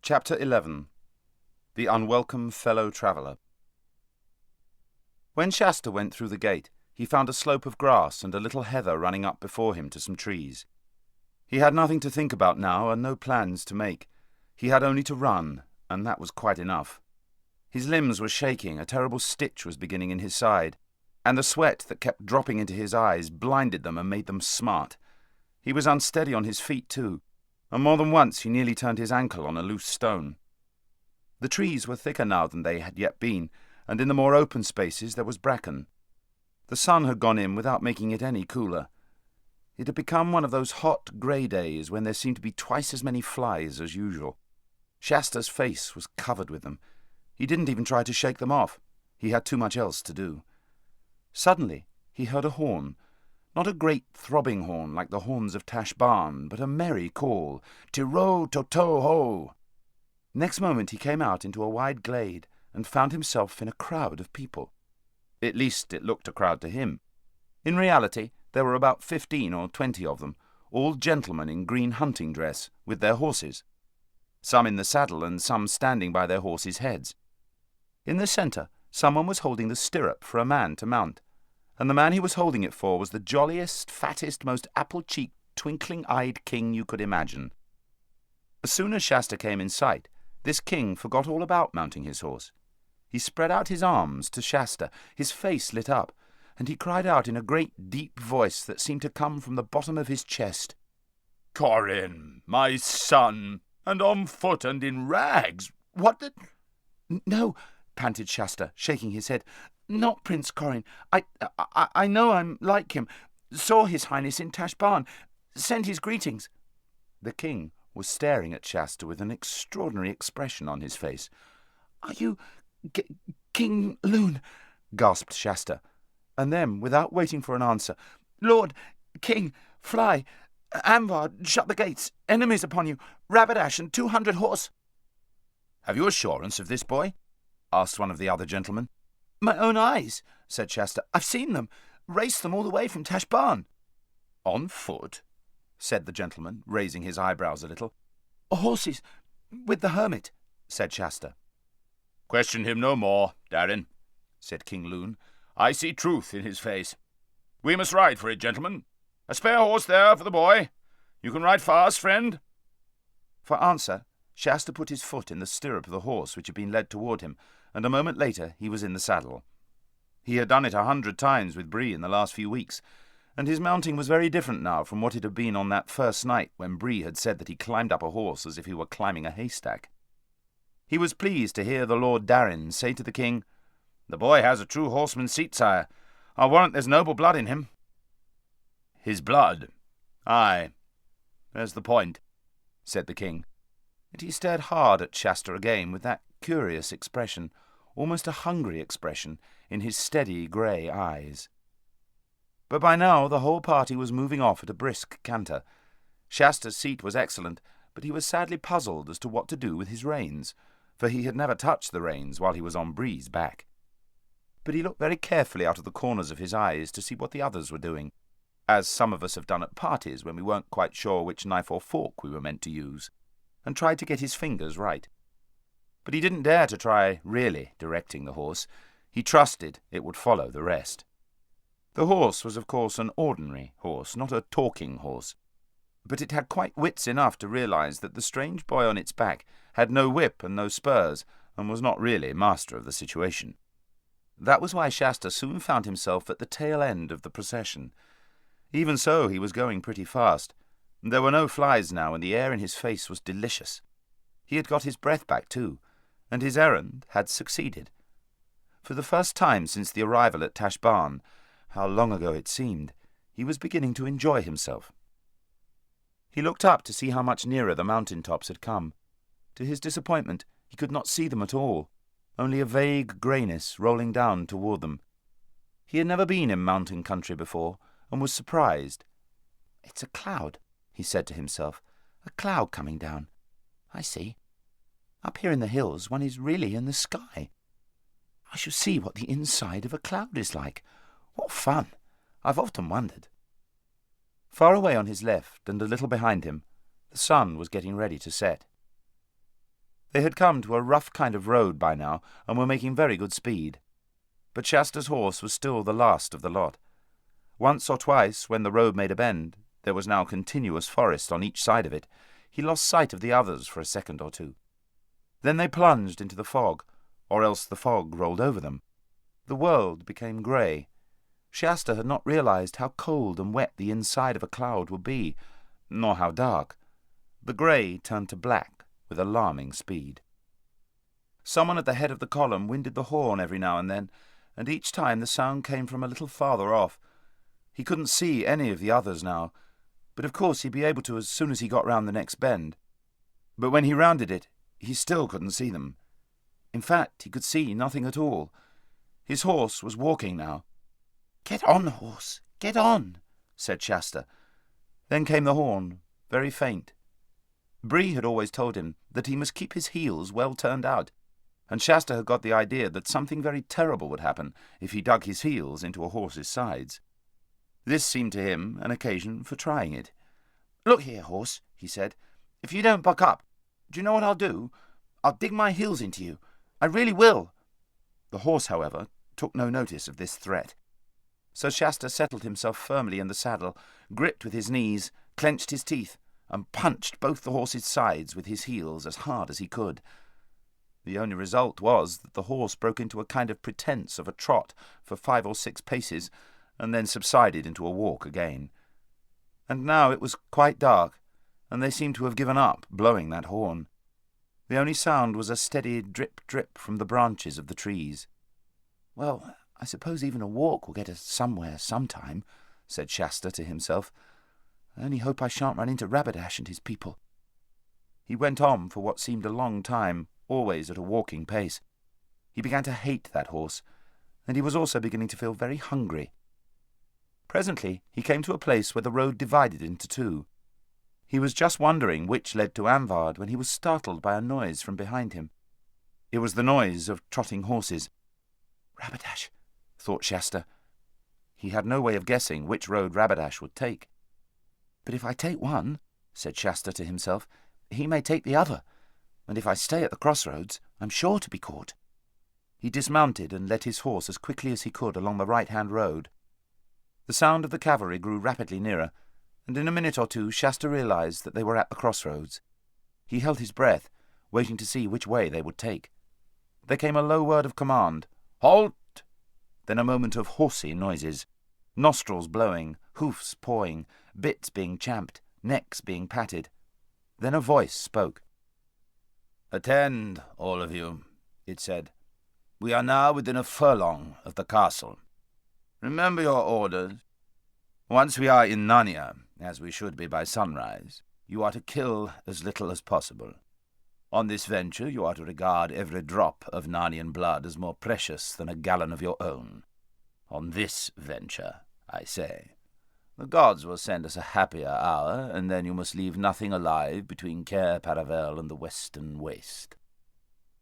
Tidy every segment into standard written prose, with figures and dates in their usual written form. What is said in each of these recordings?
Chapter 11. The Unwelcome Fellow Traveller. When Shasta went through the gate, he found a slope of grass and a little heather running up before him to some trees. He had nothing to think about now and no plans to make. He had only to run, and that was quite enough. His limbs were shaking, a terrible stitch was beginning in his side, and the sweat that kept dropping into his eyes blinded them and made them smart. He was unsteady on his feet too, and more than once he nearly turned his ankle on a loose stone. The trees were thicker now than they had yet been, and in the more open spaces there was bracken. The sun had gone in without making it any cooler. It had become one of those hot grey days when there seemed to be twice as many flies as usual. Shasta's face was covered with them. He didn't even try to shake them off. He had too much else to do. Suddenly he heard a horn. Not a great throbbing horn like the horns of Tash Barn, but a merry call, "Tiro-to-to-ho!" Next moment he came out into a wide glade and found himself in a crowd of people. At least it looked a crowd to him. In reality there were about 15 or 20 of them, all gentlemen in green hunting dress, with their horses. Some in the saddle and some standing by their horses' heads. In the centre someone was holding the stirrup for a man to mount, and the man he was holding it for was the jolliest, fattest, most apple-cheeked, twinkling-eyed king you could imagine. As soon as Shasta came in sight, this king forgot all about mounting his horse. He spread out his arms to Shasta, his face lit up, and he cried out in a great deep voice that seemed to come from the bottom of his chest, "Corin, my son, and on foot and in rags! What the—" "No," panted Shasta, shaking his head. "Not Prince Corin. I know I'm like him. Saw His Highness in Tash Barn. Send his greetings." The king was staring at Shasta with an extraordinary expression on his face. "Are you King Loon?" gasped Shasta. And then, without waiting for an answer, "Lord, King, fly! Anvar, shut the gates! Enemies upon you! Rabadash and 200 horse!" "Have you assurance of this, boy?" asked one of the other gentlemen. "My own eyes," said Shasta. "I've seen them. Raced them all the way from Tash Barn." "On foot?" said the gentleman, raising his eyebrows a little. "Horses, with the hermit," said Shasta. "Question him no more, Darin," said King Loon. "I see truth in his face. We must ride for it, gentlemen. A spare horse there for the boy. You can ride fast, friend." For answer, Shasta put his foot in the stirrup of the horse which had been led toward him, and a moment later he was in the saddle. He had done it 100 times with Bree in the last few weeks, and his mounting was very different now from what it had been on that first night when Bree had said that he climbed up a horse as if he were climbing a haystack. He was pleased to hear the Lord Darin say to the king, "The boy has a true horseman's seat, sire. I'll warrant there's noble blood in him." "His blood? Aye, there's the point," said the king. And he stared hard at Shasta again with that curious expression, almost a hungry expression, in his steady grey eyes. But by now the whole party was moving off at a brisk canter. Shasta's seat was excellent, but he was sadly puzzled as to what to do with his reins, for he had never touched the reins while he was on Bree's back. But he looked very carefully out of the corners of his eyes to see what the others were doing, as some of us have done at parties when we weren't quite sure which knife or fork we were meant to use, and tried to get his fingers right. But he didn't dare to try really directing the horse. He trusted it would follow the rest. The horse was, of course, an ordinary horse, not a talking horse, but it had quite wits enough to realize that the strange boy on its back had no whip and no spurs, and was not really master of the situation. That was why Shasta soon found himself at the tail end of the procession. Even so, he was going pretty fast. There were no flies now, and the air in his face was delicious. He had got his breath back too, and his errand had succeeded. For the first time since the arrival at Tash Barn, how long ago it seemed, he was beginning to enjoy himself. He looked up to see how much nearer the mountain tops had come. To his disappointment, he could not see them at all, only a vague greyness rolling down toward them. He had never been in mountain country before, and was surprised. "It's a cloud," he said to himself. "A cloud coming down. I see. Up here in the hills one is really in the sky. I shall see what the inside of a cloud is like. What fun! I've often wondered." Far away on his left, and a little behind him, the sun was getting ready to set. They had come to a rough kind of road by now, and were making very good speed. But Shasta's horse was still the last of the lot. Once or twice, when the road made a bend, there was now continuous forest on each side of it, he lost sight of the others for a second or two. Then they plunged into the fog, or else the fog rolled over them. The world became grey. Shasta had not realized how cold and wet the inside of a cloud would be, nor how dark. The grey turned to black with alarming speed. Someone at the head of the column winded the horn every now and then, and each time the sound came from a little farther off. He couldn't see any of the others now, but of course he'd be able to as soon as he got round the next bend. But when he rounded it, he still couldn't see them. In fact, he could see nothing at all. His horse was walking now. "Get on, horse, get on," said Shasta. Then came the horn, very faint. Bree had always told him that he must keep his heels well turned out, and Shasta had got the idea that something very terrible would happen if he dug his heels into a horse's sides. This seemed to him an occasion for trying it. "Look here, horse," he said, "if you don't buck up, do you know what I'll do? I'll dig my heels into you. I really will." The horse, however, took no notice of this threat. So Shasta settled himself firmly in the saddle, gripped with his knees, clenched his teeth, and punched both the horse's sides with his heels as hard as he could. The only result was that the horse broke into a kind of pretence of a trot for 5 or 6 paces, and then subsided into a walk again. And now it was quite dark, and they seemed to have given up blowing that horn. The only sound was a steady drip-drip from the branches of the trees. "Well, I suppose even a walk will get us somewhere sometime," said Shasta to himself. "I only hope I shan't run into Rabadash and his people." He went on for what seemed a long time, always at a walking pace. He began to hate that horse, and he was also beginning to feel very hungry. Presently he came to a place where the road divided into two. He was just wondering which led to Anvard when he was startled by a noise from behind him. It was the noise of trotting horses. "Rabadash," thought Shasta. He had no way of guessing which road Rabadash would take. "But if I take one," said Shasta to himself, "he may take the other, and if I stay at the crossroads, I'm sure to be caught." He dismounted and led his horse as quickly as he could along the right-hand road. The sound of the cavalry grew rapidly nearer, and in a minute or two Shasta realized that they were at the crossroads. He held his breath, waiting to see which way they would take. There came a low word of command, "Halt!" Then a moment of horsey noises, nostrils blowing, hoofs pawing, bits being champed, necks being patted. Then a voice spoke. "Attend, all of you," it said. "We are now within a furlong of the castle. Remember your orders. Once we are in Narnia, as we should be by sunrise, you are to kill as little as possible. On this venture you are to regard every drop of Narnian blood as more precious than a gallon of your own. On this venture, I say. The gods will send us a happier hour, and then you must leave nothing alive between Cair Paravel and the western waste.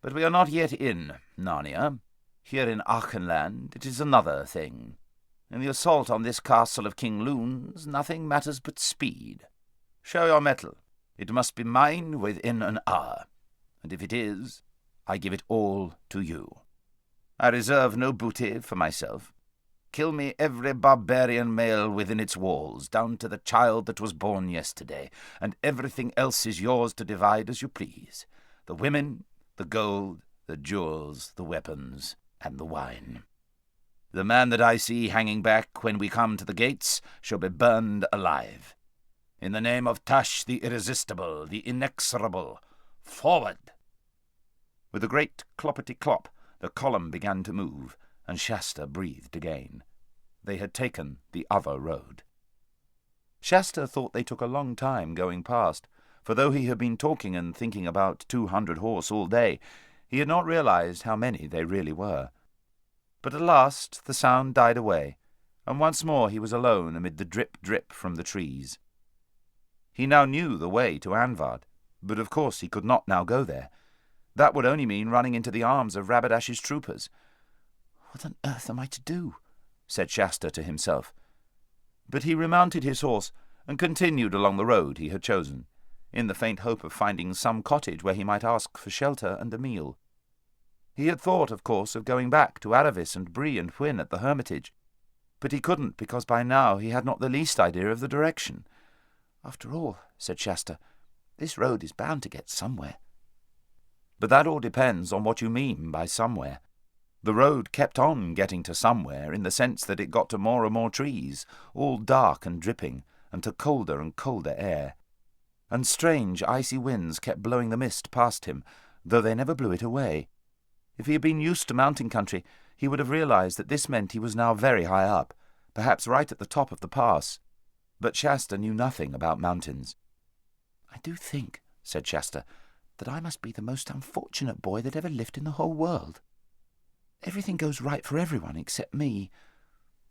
But we are not yet in Narnia. Here in Archenland it is another thing. In the assault on this castle of King Loon's, nothing matters but speed. Show your mettle. It must be mine within an hour, and if it is, I give it all to you. I reserve no booty for myself. Kill me every barbarian male within its walls, down to the child that was born yesterday, and everything else is yours to divide as you please. The women, the gold, the jewels, the weapons, and the wine. The man that I see hanging back when we come to the gates shall be burned alive. In the name of Tash the irresistible, the inexorable, forward!" With a great cloppety-clop, the column began to move, and Shasta breathed again. They had taken the other road. Shasta thought they took a long time going past, for though he had been talking and thinking about 200 horse all day, he had not realized how many they really were. But at last the sound died away, and once more he was alone amid the drip-drip from the trees. He now knew the way to Anvard, but of course he could not now go there. That would only mean running into the arms of Rabadash's troopers. "What on earth am I to do?" said Shasta to himself. But he remounted his horse and continued along the road he had chosen. in the faint hope of finding some cottage where he might ask for shelter and a meal. He had thought, of course, of going back to Aravis and Bree and Hwyn at the hermitage, but he couldn't because by now he had not the least idea of the direction. "After all," said Shasta, "this road is bound to get somewhere." "But that all depends on what you mean by somewhere. The road kept on getting to somewhere in the sense that it got to more and more trees, all dark and dripping, and to colder and colder air. And strange icy winds kept blowing the mist past him, though they never blew it away. If he had been used to mountain country, he would have realized that this meant he was now very high up, perhaps right at the top of the pass. But Shasta knew nothing about mountains. "I do think," said Shasta, "that I must be the most unfortunate boy that ever lived in the whole world. Everything goes right for everyone except me.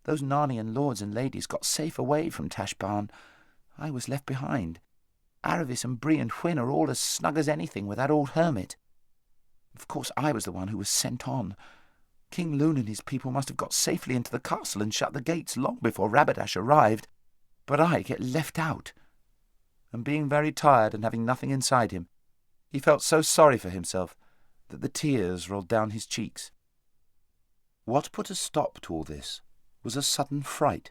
Those Narnian lords and ladies got safe away from Tashbaan. I was left behind. Aravis and Bree and Hwyn are all as snug as anything with that old hermit. Of course I was the one who was sent on. King Loon and his people must have got safely into the castle and shut the gates long before Rabadash arrived, but I get left out." And being very tired and having nothing inside him, he felt so sorry for himself that the tears rolled down his cheeks. What put a stop to all this was a sudden fright.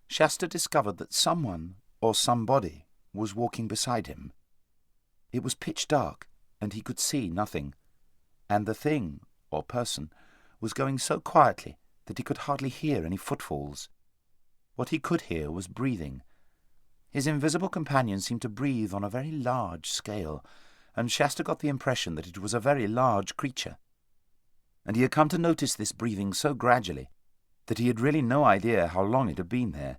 Shasta discovered that someone or somebody was walking beside him. It was pitch dark, and he could see nothing, and the thing, or person, was going so quietly that he could hardly hear any footfalls. What he could hear was breathing. His invisible companion seemed to breathe on a very large scale, and Shasta got the impression that it was a very large creature. And he had come to notice this breathing so gradually that he had really no idea how long it had been there.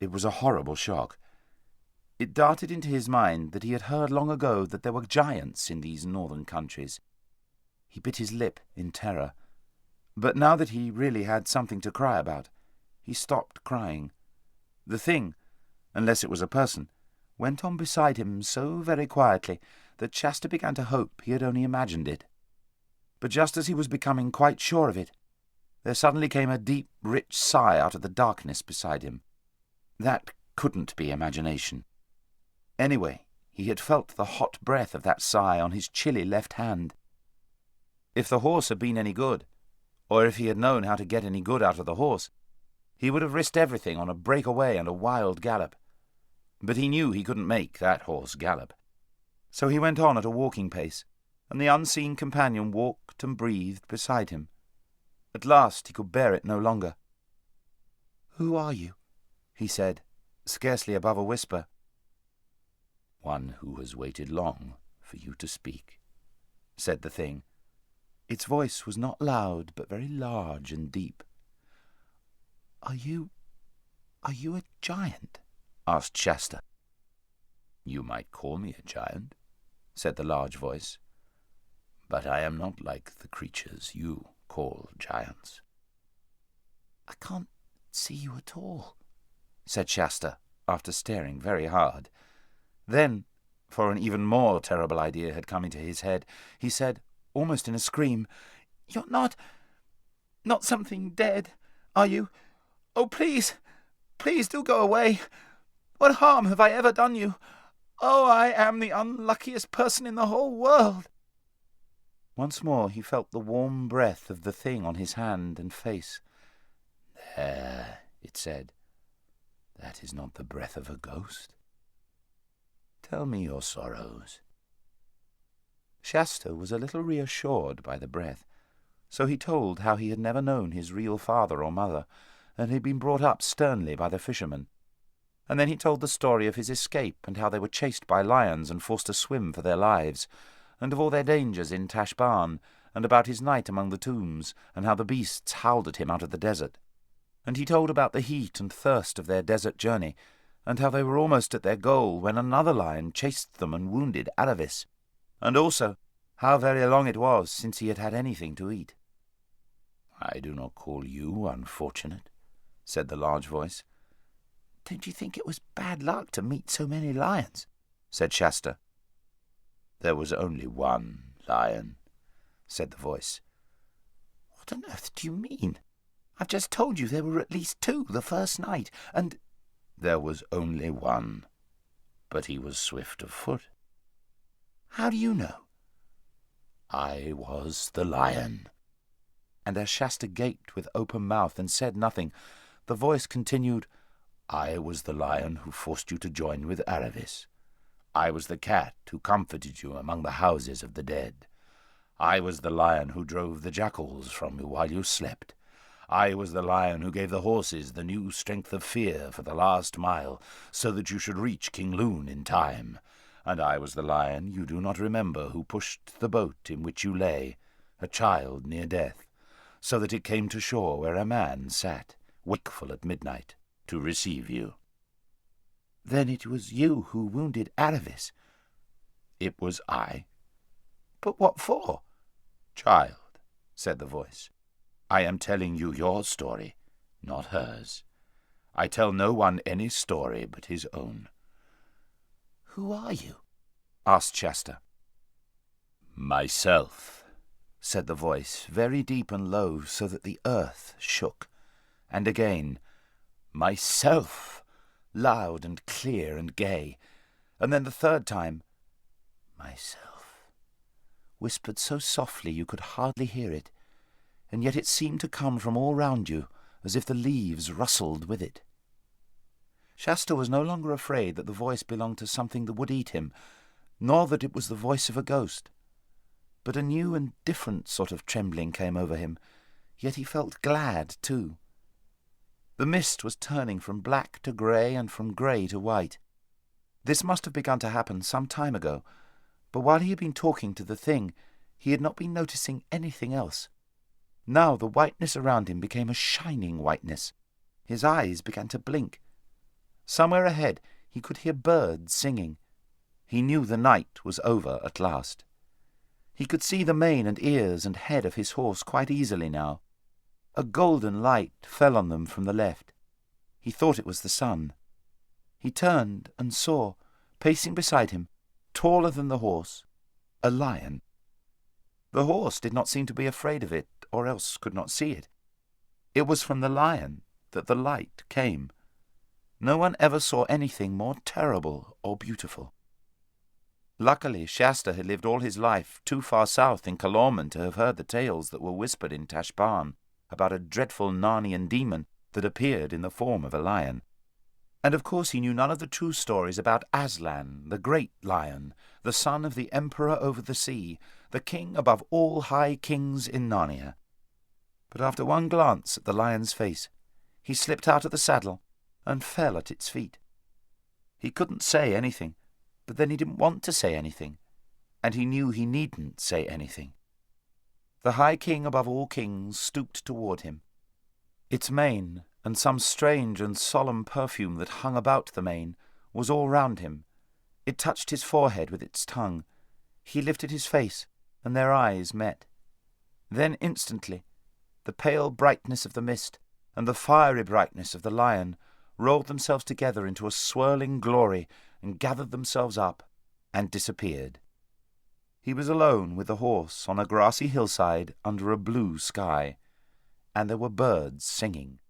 It was a horrible shock. It darted into his mind that he had heard long ago that there were giants in these northern countries. He bit his lip in terror. But now that he really had something to cry about, he stopped crying. The thing, unless it was a person, went on beside him so very quietly that Shasta began to hope he had only imagined it. But just as he was becoming quite sure of it, there suddenly came a deep, rich sigh out of the darkness beside him. That couldn't be imagination. Anyway, he had felt the hot breath of that sigh on his chilly left hand. If the horse had been any good, or if he had known how to get any good out of the horse, he would have risked everything on a breakaway and a wild gallop. But he knew he couldn't make that horse gallop. So he went on at a walking pace, and the unseen companion walked and breathed beside him. At last he could bear it no longer. "Who are you?" he said, scarcely above a whisper. "One who has waited long for you to speak," said the thing. Its voice was not loud, but very large and deep. Are you a giant?" asked Shasta. "You might call me a giant," said the large voice, "but I am not like the creatures you call giants." "I can't see you at all," said Shasta, after staring very hard. Then, for an even more terrible idea had come into his head, he said, almost in a scream, "You're not something dead, are you? Oh, please, please do go away. What harm have I ever done you? Oh, I am the unluckiest person in the whole world." Once more he felt the warm breath of the thing on his hand and face. "There," it said, "that is not the breath of a ghost. Tell me your sorrows." Shasta was a little reassured by the breath, so he told how he had never known his real father or mother, and had been brought up sternly by the fishermen. And then he told the story of his escape, and how they were chased by lions and forced to swim for their lives, and of all their dangers in Tashbaan, and about his night among the tombs, and how the beasts howled at him out of the desert. And he told about the heat and thirst of their desert journey, and how they were almost at their goal when another lion chased them and wounded Aravis, and also how very long it was since he had had anything to eat. "I do not call you unfortunate," said the large voice. "Don't you think it was bad luck to meet so many lions?" said Shasta. "There was only one lion," said the voice. "What on earth do you mean? I've just told you there were at least two the first night, and—" "There was only one, but he was swift of foot. How do you know? I was the lion. And as Shasta gaped with open mouth and said nothing, the voice continued, I was the lion who forced you to join with Aravis. I was the cat who comforted you among the houses of the dead. I was the lion who drove the jackals from you while you slept. I was the lion who gave the horses the new strength of fear for the last mile, so that you should reach King Loon in time. And I was the lion you do not remember who pushed the boat in which you lay, a child near death, so that it came to shore where a man sat, wakeful at midnight, to receive you. Then it was you who wounded Aravis. It was I. But what for? Child, said the voice, I am telling you your story, not hers. I tell no one any story but his own. Who are you? Asked Shasta. Myself, said the voice, very deep and low, so that the earth shook. And again, myself, loud and clear and gay. And then the third time, myself, whispered so softly you could hardly hear it, and yet it seemed to come from all round you, as if the leaves rustled with it. Shasta was no longer afraid that the voice belonged to something that would eat him, nor that it was the voice of a ghost. But a new and different sort of trembling came over him, yet he felt glad too. The mist was turning from black to grey and from grey to white. This must have begun to happen some time ago, but while he had been talking to the thing, he had not been noticing anything else. Now the whiteness around him became a shining whiteness. His eyes began to blink. Somewhere ahead he could hear birds singing. He knew the night was over at last. He could see the mane and ears and head of his horse quite easily now. A golden light fell on them from the left. He thought it was the sun. He turned and saw, pacing beside him, taller than the horse, a lion. The horse did not seem to be afraid of it, or else could not see it. It was from the lion that the light came. No one ever saw anything more terrible or beautiful. Luckily, Shasta had lived all his life too far south in Calormen to have heard the tales that were whispered in Tashbaan about a dreadful Narnian demon that appeared in the form of a lion. And of course he knew none of the true stories about Aslan, the great lion, the son of the Emperor over the sea, the king above all high kings in Narnia. But after one glance at the lion's face, he slipped out of the saddle and fell at its feet. He couldn't say anything, but then he didn't want to say anything, and he knew he needn't say anything. The high king above all kings stooped toward him. Its mane, and some strange and solemn perfume that hung about the mane, was all round him. It touched his forehead with its tongue. He lifted his face, and their eyes met. Then instantly, the pale brightness of the mist and the fiery brightness of the lion rolled themselves together into a swirling glory and gathered themselves up and disappeared. He was alone with the horse on a grassy hillside under a blue sky, and there were birds singing.